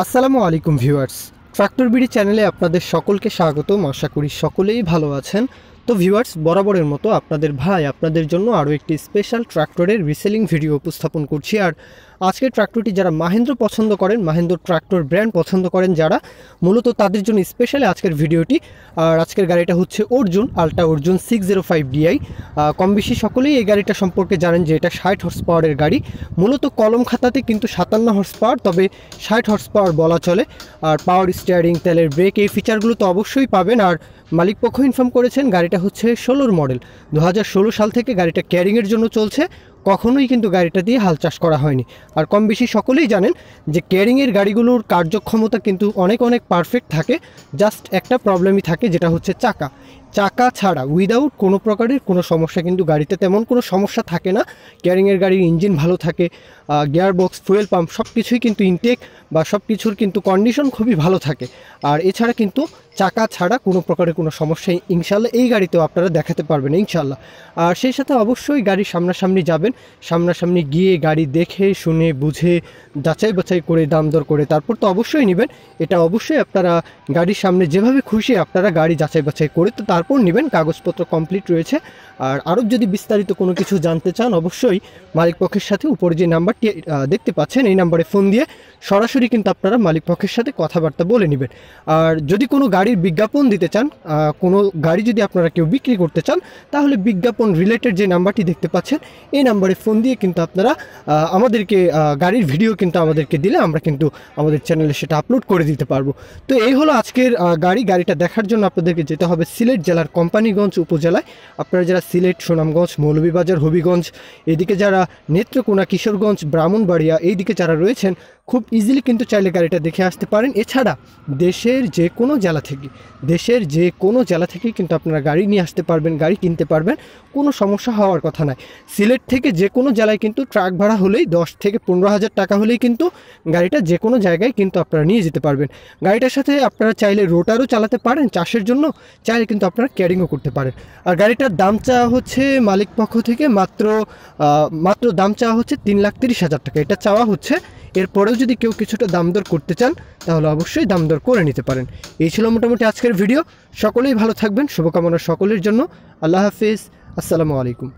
আসসালামু আলাইকুম viewers, tractor BD চ্যানেলে আপনাদের সকলকে স্বাগতম। আশা করি সকলেই ভালো আছেন। তো ভিউয়ার্স, বরাবরের মতো আপনাদের ভাই আপনাদের জন্য আরও একটি স্পেশাল ট্রাক্টরের রিসেলিং ভিডিও উপস্থাপন করছি। আর আজকের ট্রাক্টরটি যারা মাহিন্দ্র পছন্দ করেন, মাহিন্দ্র ট্রাক্টর ব্র্যান্ড পছন্দ করেন যারা, মূলত তাদের জন্য স্পেশালি আজকের ভিডিওটি। আর আজকের গাড়িটা হচ্ছে অর্জুন আল্ট্রা অর্জুন 605 DI। কম বেশি সকলেই এই গাড়িটা সম্পর্কে জানেন যে এটা 60 হর্স পাওয়ারের গাড়ি। মূলত কলম খাতাতে কিন্তু 57 হর্স পাওয়ার, তবে 60 হর্স পাওয়ার বলা চলে। আর পাওয়ার স্টিয়ারিং, তেলের ব্রেক, এই ফিচারগুলো তো অবশ্যই পাবেন। আর মালিকপক্ষ ইনফর্ম করেছেন গাড়িটা হচ্ছে 16 মডেল, 2016 সাল থেকে গাড়িটা ক্যারিংয়ের জন্য চলছে। কখনোই কিন্তু গাড়িটা দিয়ে হাল চাষ করা হয়নি। আর কম বেশি সকলেই জানেন যে ক্যারিংয়ের গাড়িগুলোর কার্যক্ষমতা কিন্তু অনেক পারফেক্ট থাকে। জাস্ট একটা প্রবলেমই থাকে, যেটা হচ্ছে চাকা ছাড়া উইদাউট কোনো প্রকারের কোনো সমস্যা কিন্তু গাড়িতে তেমন কোনো সমস্যা থাকে না। ক্যারিংয়ের গাড়ির ইঞ্জিন ভালো থাকে, গিয়ারবক্স, ফুয়েল পাম্প সব কিছুই কিন্তু ইনটেক বা সব কিছুর কিন্তু কন্ডিশন খুবই ভালো থাকে। আর এছাড়া কিন্তু চাকা ছাড়া কোনো প্রকারের কোনো সমস্যা ইনশাল্লাহ এই গাড়িতেও আপনারা দেখাতে পারবেন ইনশাল্লাহ। আর সেই সাথে অবশ্যই গাড়ির সামনাসামনি যাবেন, সামনাসামনি গিয়ে গাড়ি দেখে শুনে বুঝে যাচাই বাছাই করে দাম দর করে তারপর তো অবশ্যই নেবেন। এটা অবশ্যই আপনারা গাড়ির সামনে যেভাবে খুশি আপনারা গাড়ি যাচাই বাছাই করে তো তারপর নেবেন। কাগজপত্র কমপ্লিট রয়েছে। আর আরও যদি বিস্তারিত কোনো কিছু জানতে চান, অবশ্যই মালিকপক্ষের সাথে উপরে যে নাম্বারটি দেখতে পাচ্ছেন এই নাম্বারে ফোন দিয়ে সরাসরি কিন্তু আপনারা মালিকপক্ষের সাথে কথাবার্তা বলে নেবেন। আর যদি কোনো গাড়ির বিজ্ঞাপন দিতে চান, কোনো গাড়ি যদি আপনারা কেউ বিক্রি করতে চান, তাহলে বিজ্ঞাপন রিলেটেড যে নাম্বারটি দেখতে পাচ্ছেন এই নাম্বারে ফোন দিয়ে কিন্তু আপনারা আমাদেরকে গাড়ির ভিডিও কিন্তু আমাদেরকে দিলে আমরা কিন্তু আমাদের চ্যানেলে সেটা আপলোড করে দিতে পারবো। তো এই হলো আজকের গাড়িটা দেখার জন্য আপনাদেরকে যেতে হবে সিলেট জেলার কোম্পানিগঞ্জ উপজেলায়। আপনারা যারা সিলেট, সুনামগঞ্জ, মৌলভীবাজার, হবিগঞ্জ, এদিকে যারা নেত্রকোনা, কিশোরগঞ্জ, ব্রাহ্মণবাড়িয়া এইদিকে যারা রয়েছেন, খুব ইজিলি কিন্তু চাইলে গাড়িটা দেখে আসতে পারেন। এছাড়া দেশের যে কোনো জেলা থেকেই কিন্তু আপনারা গাড়ি নিয়ে আসতে পারবেন, গাড়ি কিনতে পারবেন, কোনো সমস্যা হওয়ার কথা নয়। সিলেট থেকে যে কোনো জেলায় কিন্তু ট্রাক ভাড়া হলেই 10 থেকে 15,000 টাকা হলেই কিন্তু গাড়িটা যে কোনো জায়গায় কিন্তু আপনারা নিয়ে যেতে পারবেন। গাড়িটার সাথে আপনারা চাইলে রোটারও চালাতে পারেন চাষের জন্য, চাইলে কিন্তু আপনারা ক্যারিংও করতে পারেন। আর গাড়িটার দাম চাওয়া হচ্ছে মালিক পক্ষ থেকে মাত্র দাম চাওয়া হচ্ছে 3,30,000 টাকা, এটা চাওয়া হচ্ছে। এরপরেও যদি কেউ কিছুটা দাম দর করতে চান তাহলে অবশ্যই দাম দর করে নিতে পারেন। এই ছিল মোটামুটি আজকের ভিডিও। সকলেই ভালো থাকবেন, শুভকামনা সকলের জন্য। আল্লাহ হাফিজ, আসসালামু আলাইকুম।